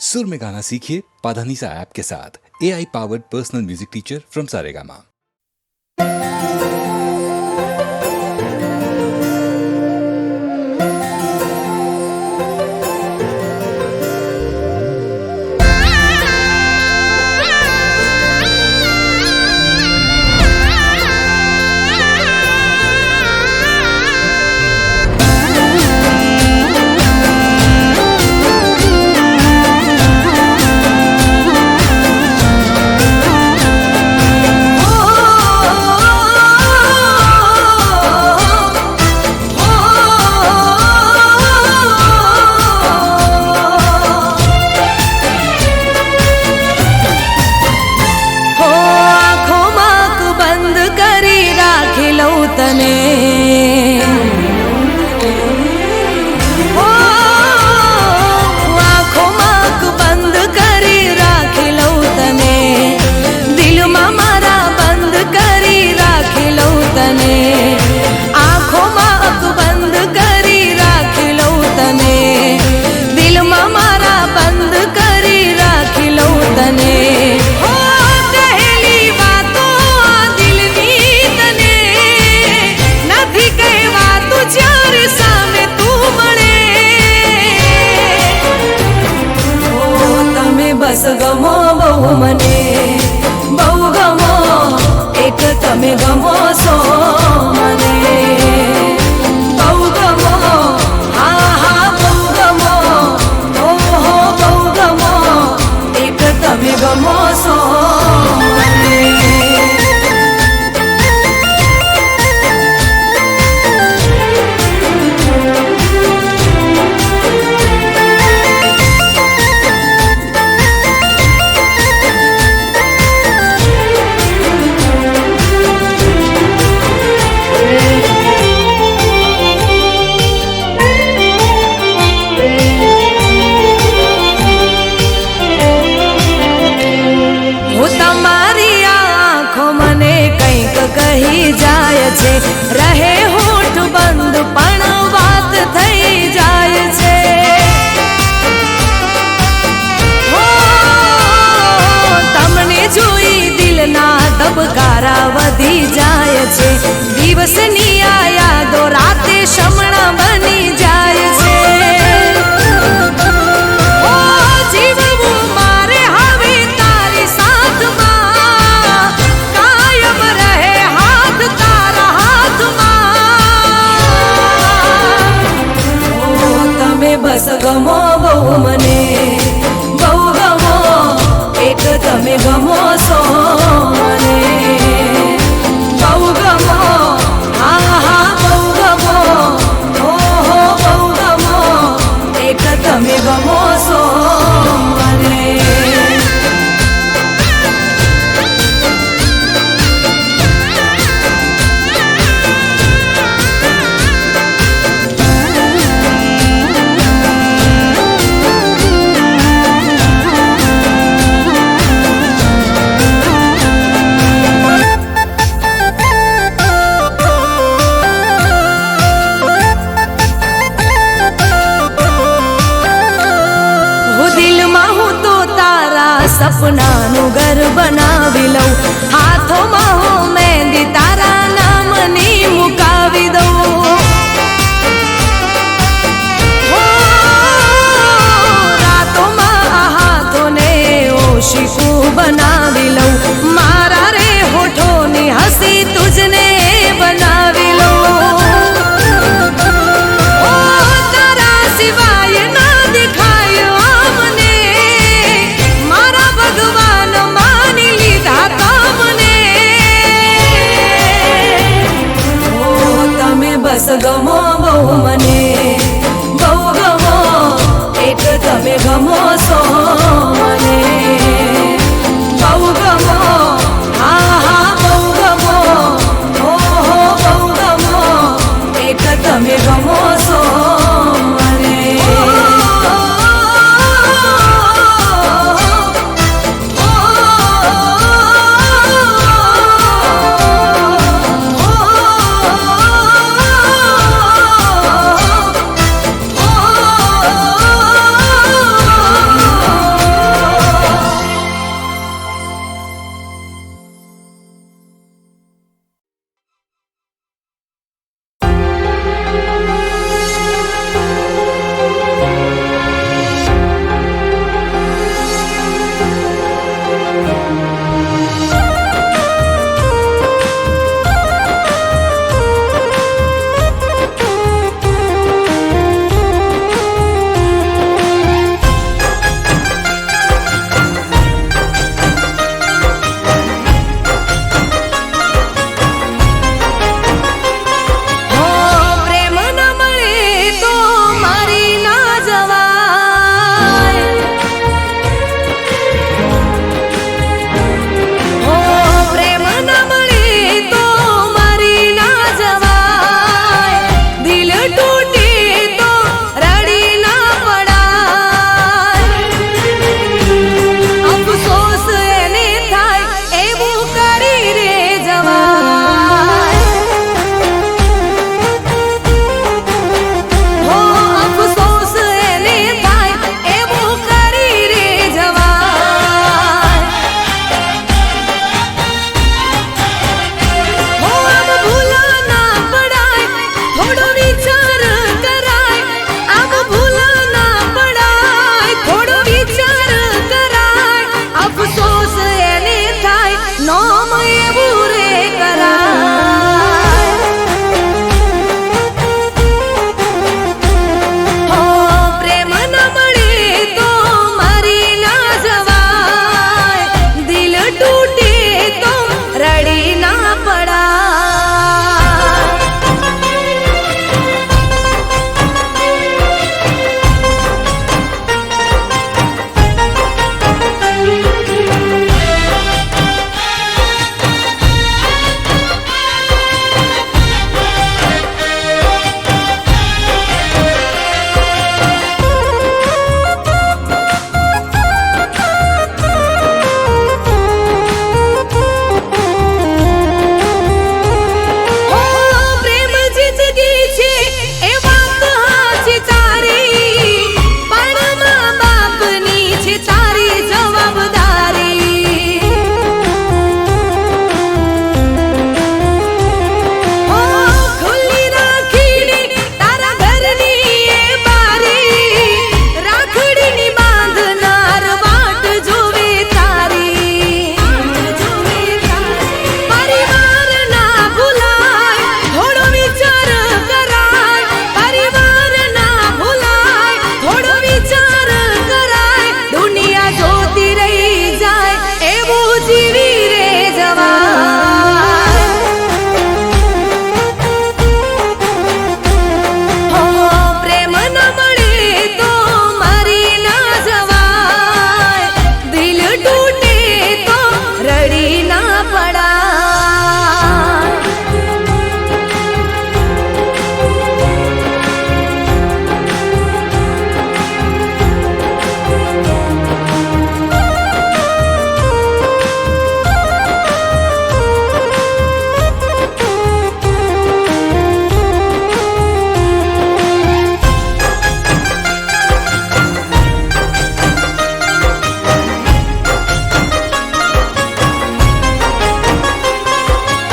सुर में गाना सीखिए पाधानीसा ऐप के साथ। AI powered personal music teacher from Saregama. बस गमो बहु मने बहु गमो एक तमे गमो सो मने बहु गमो हा हा बहु गमो ओ हो बहु गमो एक तमे गमो सो मने। कही जाय छे रहे होठ बंद पण बात थई जाय छे हो तमने जोई दिल ना धबकारा वधी जाय छे दिवसनी आ यादो राते शमणा बनी जाय छे ओ जीवવું मारे હવે તારી સાથમાં કાયમ રહે હાથ તારા હાથમાં ઓ તમે બસ ગમો બહુ મને બહુ ગમો એક તમે ગમો સો મને બહુ ગમો હા હા બહુ ગમો ઓ હો બહુ ગમો એક તમે ગમો સો મને। સપનાનું ઘર બનાવી લઉં હાથોમાં હું મહેંદી તારા નામની મુકાવી દઉં હો રાતોમાં આ હાથોને ઓશિકું બનાવી લઉં મારા રે હોઠોની હસી તુજને બનાવી લઉં હો તારા સિવાય ના દેખાય આમને ભગવાન માની લીધા તમને ઓ તમે બસ ગમો બહુ મને બહુ ગમો એક તમે ગમો સો મને બહુ ગમો હા હા બહુ ગમો ઓ હો બહુ ગમો એક તમે ગમો સો મને। છે તારી જવાબદારી. ઓ ખુલ્લી રાખીને તારા ઘરની એ બારી, રાખડીની બાંધનાર વાટ જોવે તારી. પરિવાર ના ભૂલાય, થોડો વિચાર કરાય. પરિવાર ના ભૂલાય, થોડો વિચાર કરાય. દુનિયા જોતી રહી જાય એવું જીવી રે જવાય. હો પ્રેમ ન મળે તો મરી ના જવાય. દિલ તૂટે તો રડી ના પડાય.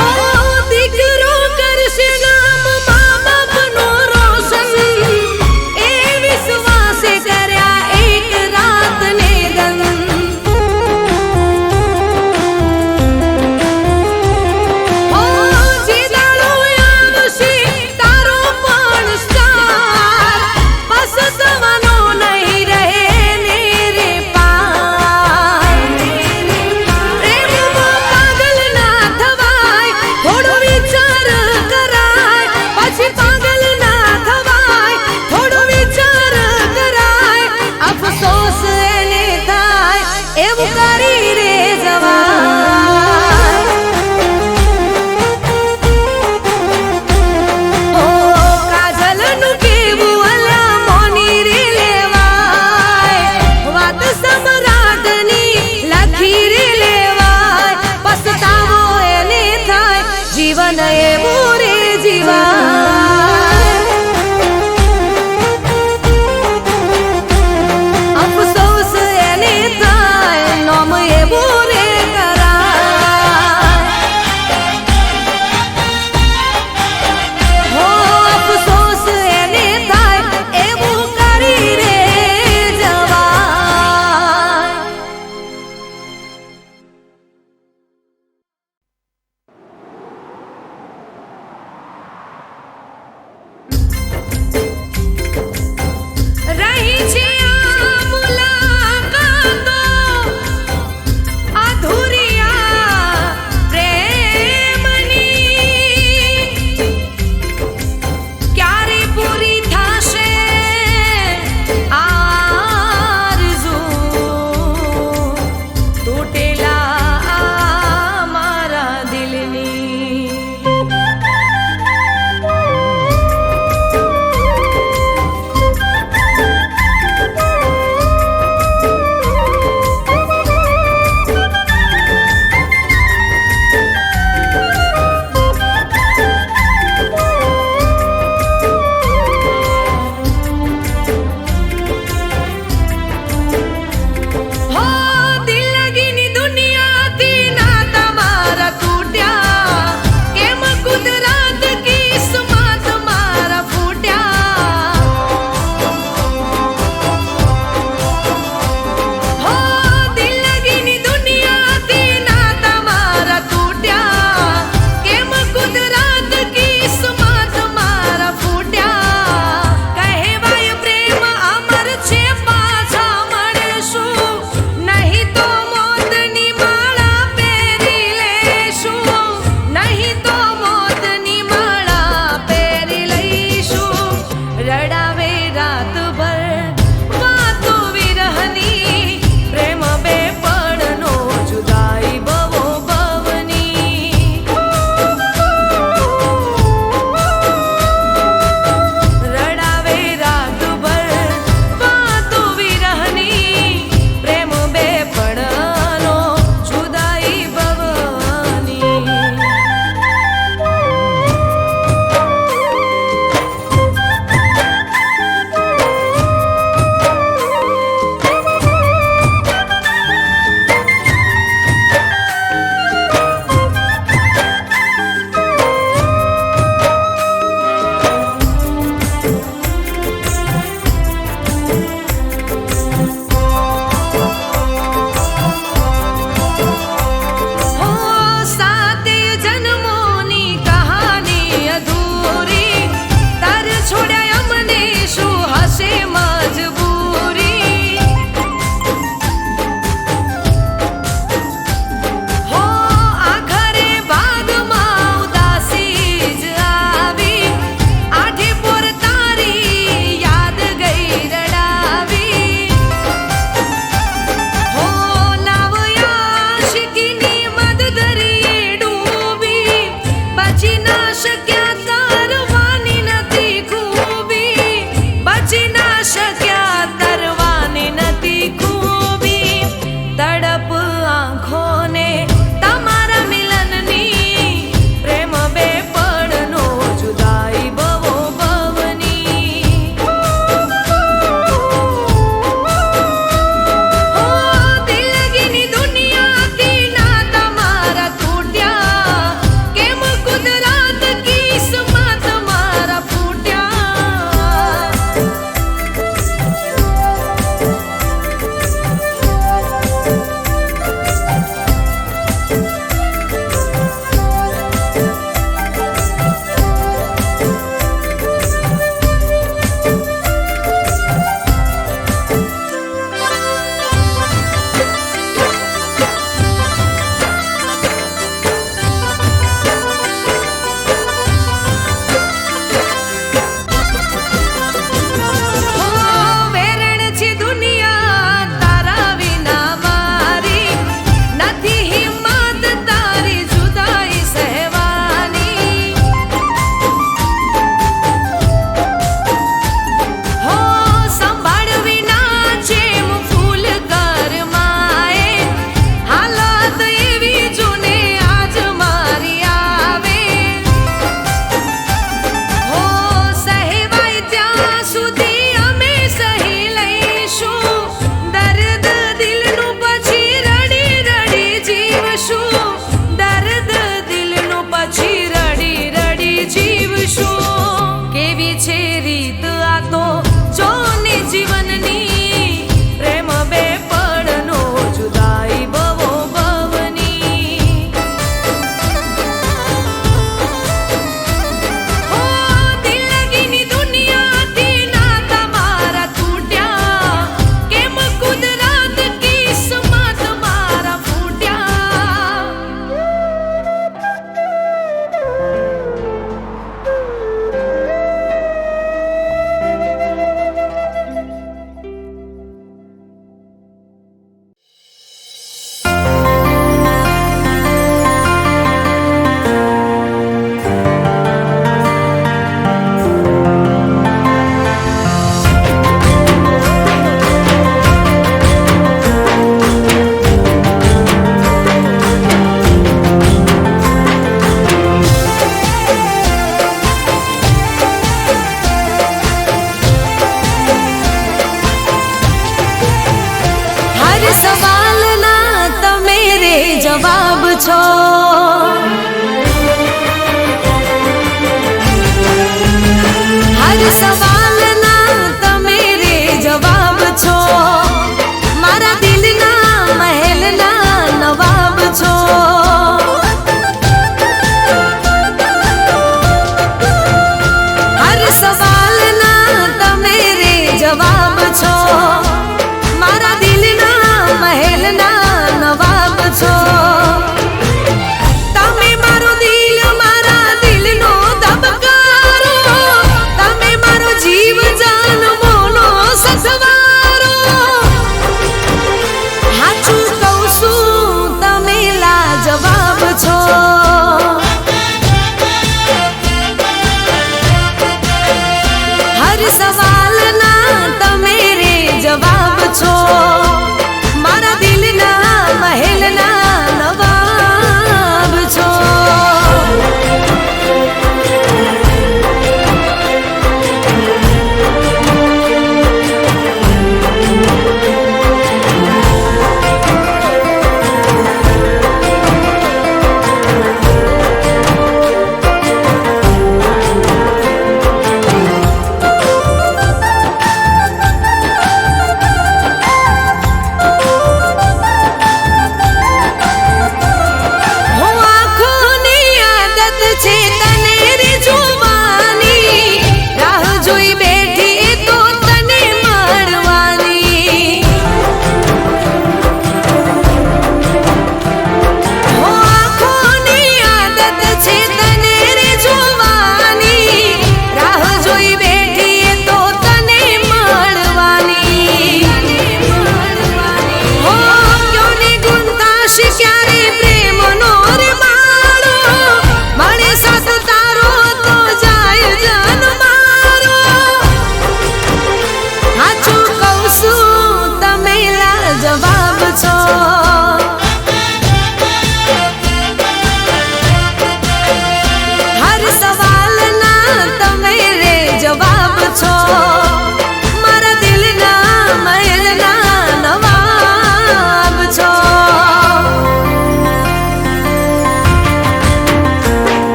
ઓ દીકરો કરશે નામ મા બાપનો રોશન, એ વિશ્વાસે કર્યા એક રાતને ગન. ઓ જે દાડો આવશે તારો પણ સ્ટાર, પસતવાનો નહીં રહે ને રે પાર. પ્રેમમાં પાગલ ના થવાય, થોડો વિચાર કરાય. પછી પાગલ ના થવાય, થોડો વિચાર કરાય. અફસોસ એને થાય એવું કરી રે જવાય. ઓ કાજલનું કેવું અલા મોની રે લેવાય. વાત સમ્રાટની લખી રે લેવાય. પસ્તાવો એને થાય જીવન એવું રે જીવાય. અફસોસ એને થાય નોમ જવાબ છો. હર સવાલના તમે રે જવાબ છો. મારા દિલના મહેલના નવાબ છો. હર સવાલના તમે રે જવાબ છો. મારા દિલના મહેલના નવાબ છો.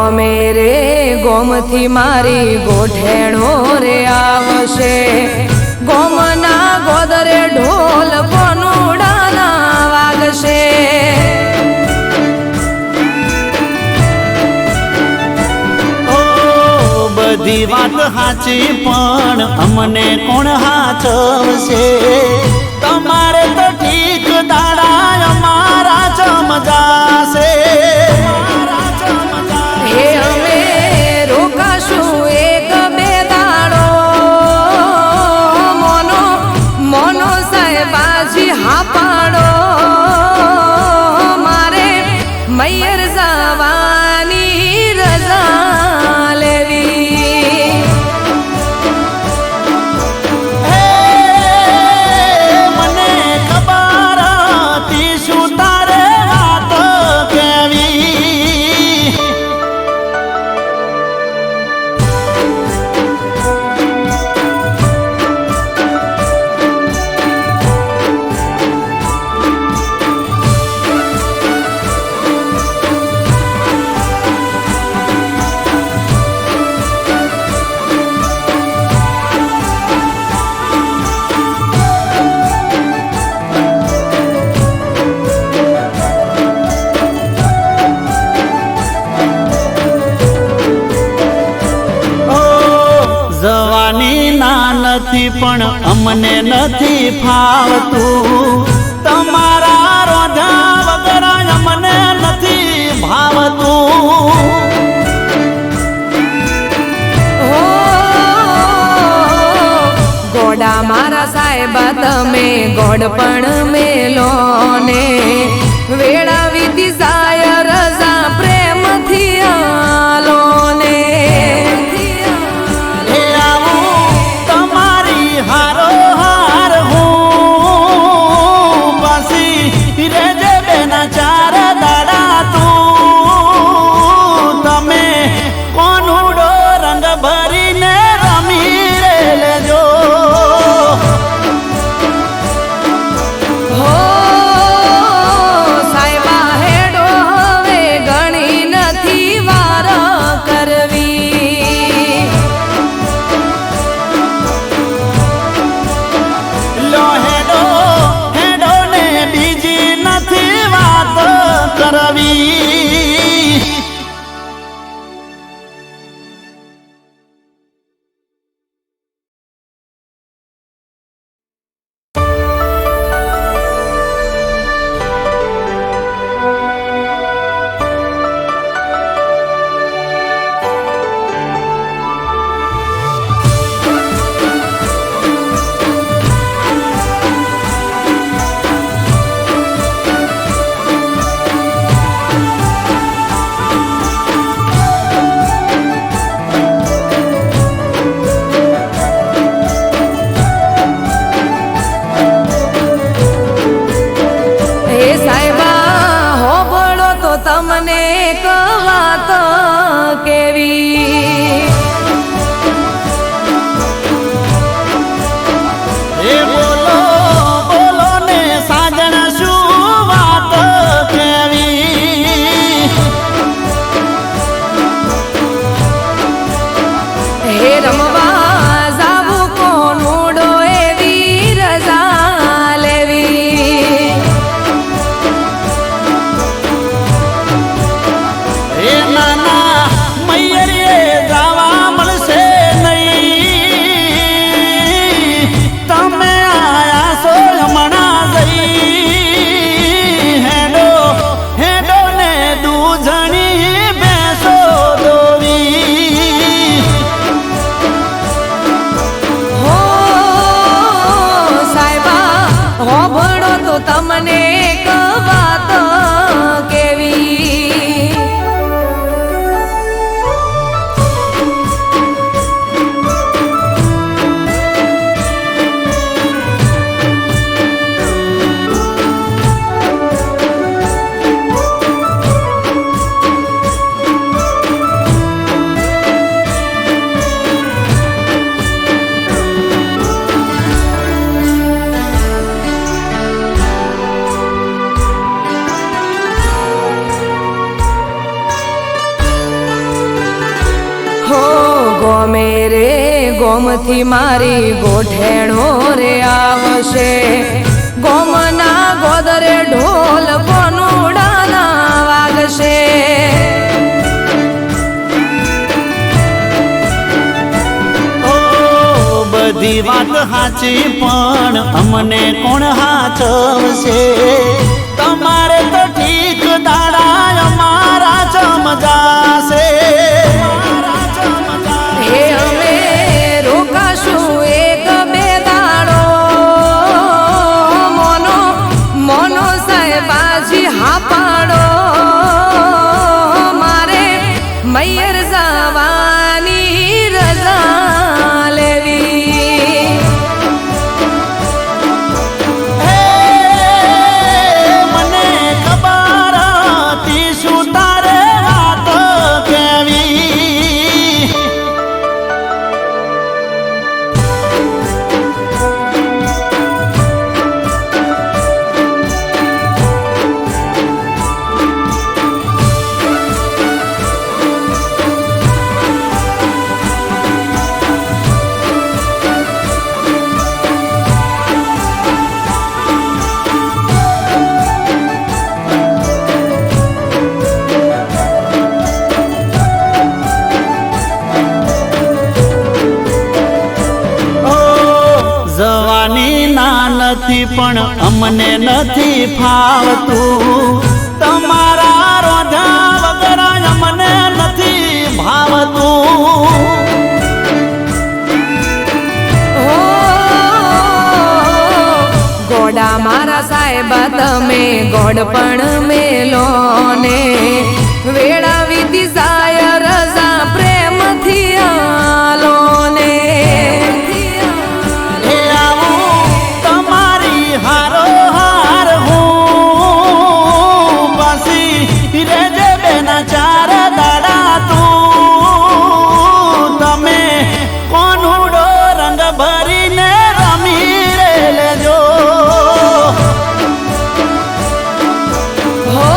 ગોમે રે ગોમથી મારી ગોઠેણો રે આવશે ગોમના ગોદરે ઢોલ કોનુડાના વાગશે બધી વાત સાચી પણ અમને કોણ હાચવશે તમારે તો ઠીક દાડા અમારા ચમજાશે હે અમે રોકાશું એક બે દાડો મોનો મોનો સાહેબાજી હા પાડો મારે મૈયર જવાની રજા લેવી મને ખબર હતી શું તારે વાત કેવી જવાની ના નથી પણ અમને નથી ફાવતું તમારા રોજા વગર અમને નથી ભાવતું હો ગોડા મારા સાહેબા તમે ગોડ પણ મેલો ને વેળા વીતી જાય રજા પ્રેમથી આલો ને હે આવું તમારી હારો હાર હું પાછી રેજે બેના ચાર દાડા તું તમે કોનુડો રંગ ભરીને રમી રે લેજો હો સાહેબા હેડો ગોમથી મારી ગોઠેણો રે આવશે ગોમના ગોદરે ઢોલ કોનુડાના વાગશે બધી વાત સાચી પણ અમને કોણ હાચવશે તમારે તો ઠીક દાડા અમારા ચમજાશે હે અમે રોકાશું એક બે દાડો મોનો મોનો સાહેબાજી હા પાડો મારે મૈયર જવાની રજા લેવી મને ખબર હતી શું તારે વાત કેવી જવાની ના નથી પણ અમને નથી ફાવતું તમારા રોજા વગર અમને નથી ભાવતું ગોડા મારા સાહેબ તમે ગોડ પણ મેલો ને વેળા વીતી જાય રજા પ્રેમથી આલો ને હે આવું તમારી હારો હાર હું પાછી રેજે બેના ચાર દાડા તું તમે કોનુડો રંગ ભરીને રમી રે લેજો હો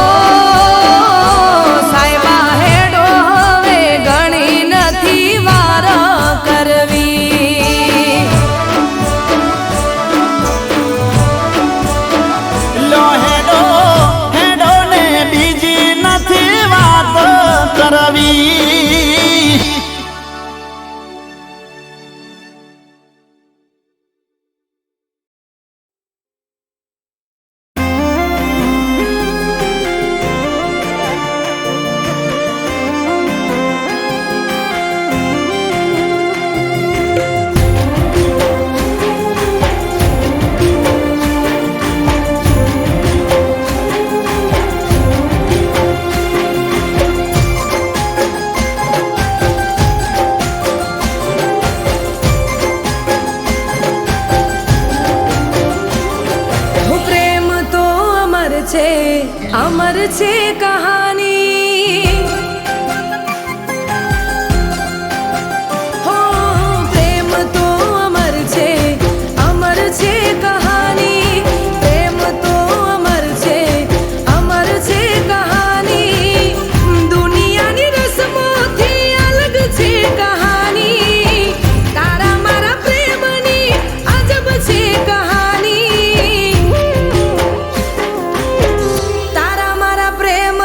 સાહેબા હેડો હવે ગણી નથી વાર કરવી લો હેડો હેડો ને બીજી નથી વાત કરવી પ્રેમ તો અમર છે કહાની હો પ્રેમ તો અમર છે કહાની પ્રેમ તો અમર છે કહાની દુનિયાની રસમોથી અલગ છે કહાની તારા મારા પ્રેમની અજબ છે કહાની તારા મારા પ્રેમ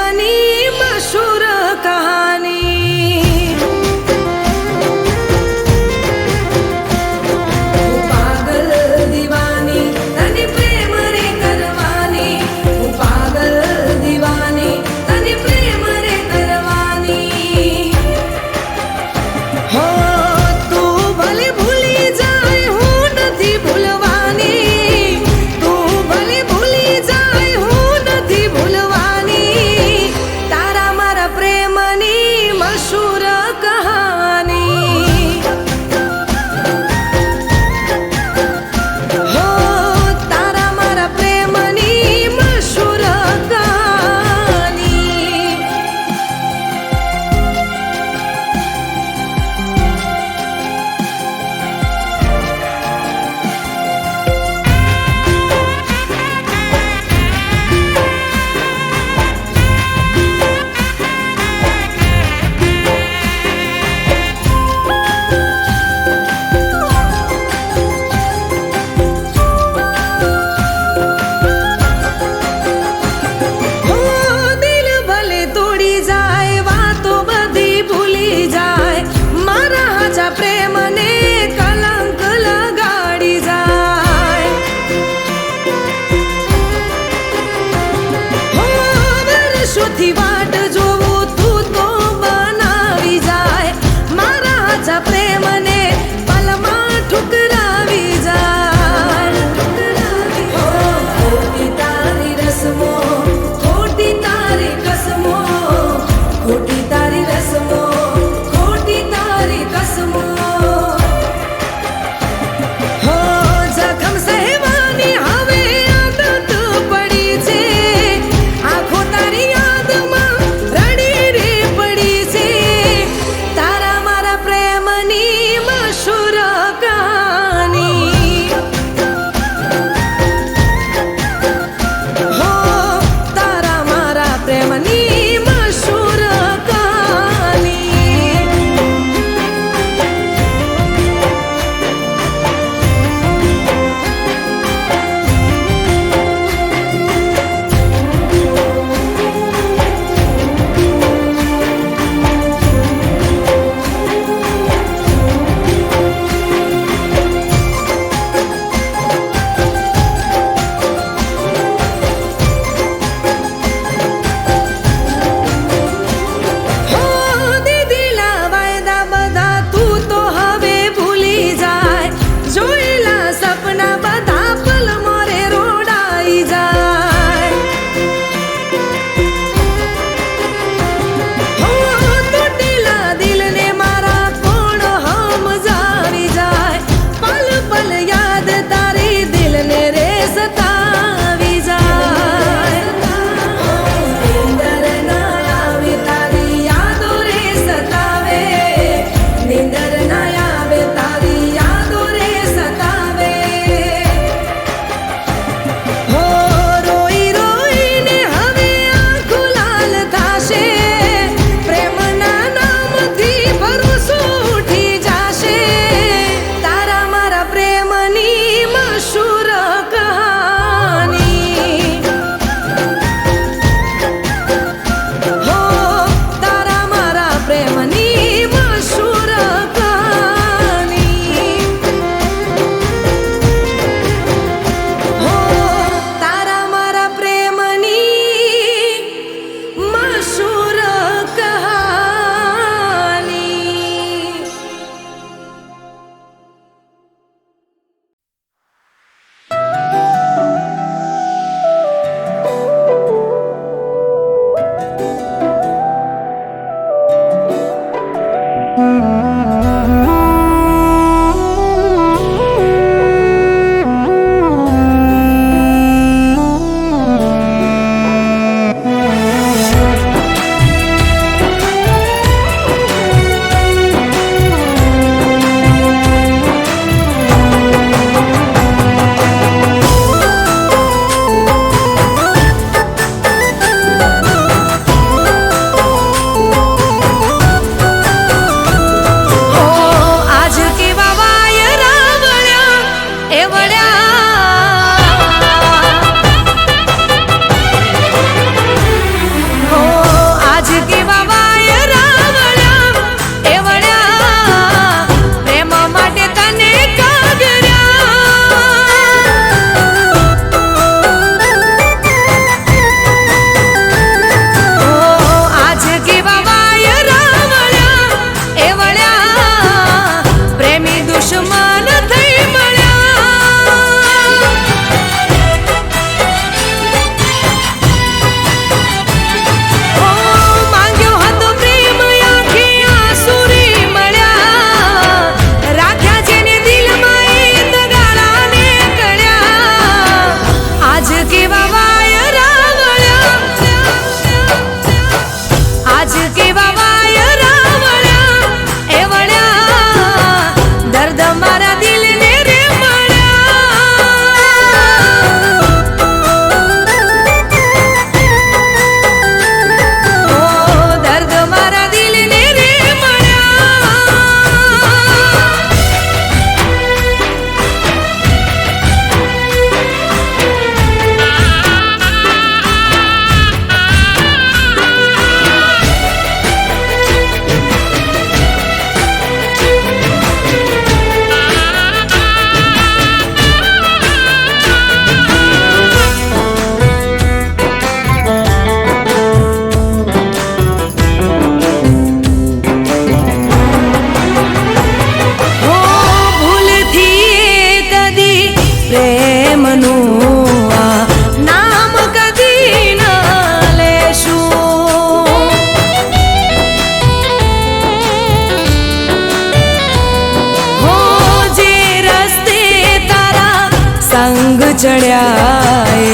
સંગ ચડ્યા એ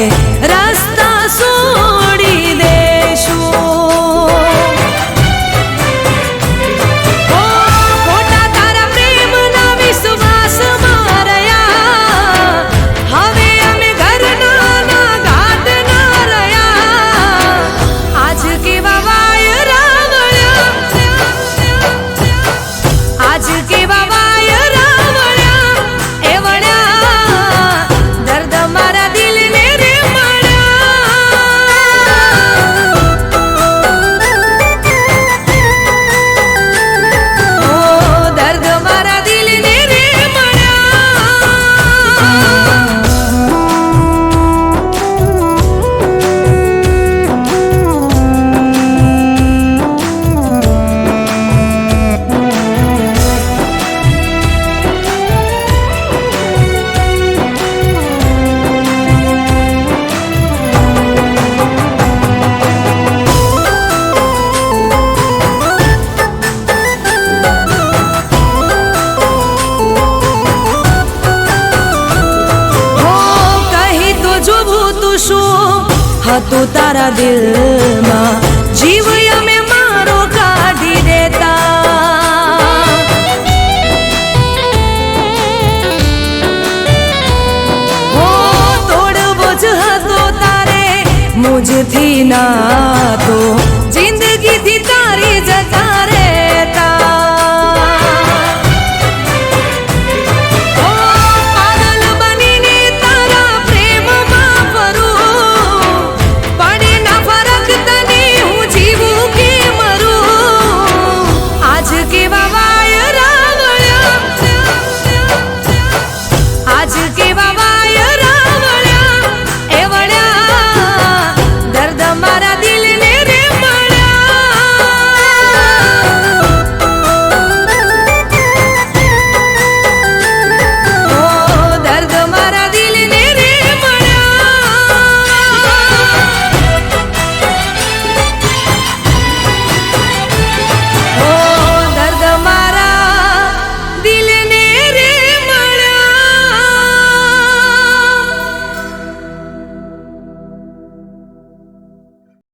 રસ્તા છોડી દેશું. ખોટા તારા પ્રેમના વિશ્વાસમાં રહ્યા, હવે અમે ઘરના ના ઘાટ ના રહ્યા. આજ કેવા વાયરા વળ્યા, આજ કેવા વાયરા વળ્યા, એ વળ્યા દર્દ મારા દિલને રે મળ્યા. ઓ દર્દ મારા દિલને રે હતું તારા દિલમાં, જીવ અમે મારો કાઢી દેતા. હો તોડવો જ હતો તારે મુજથી નાતો, જિંદગીથી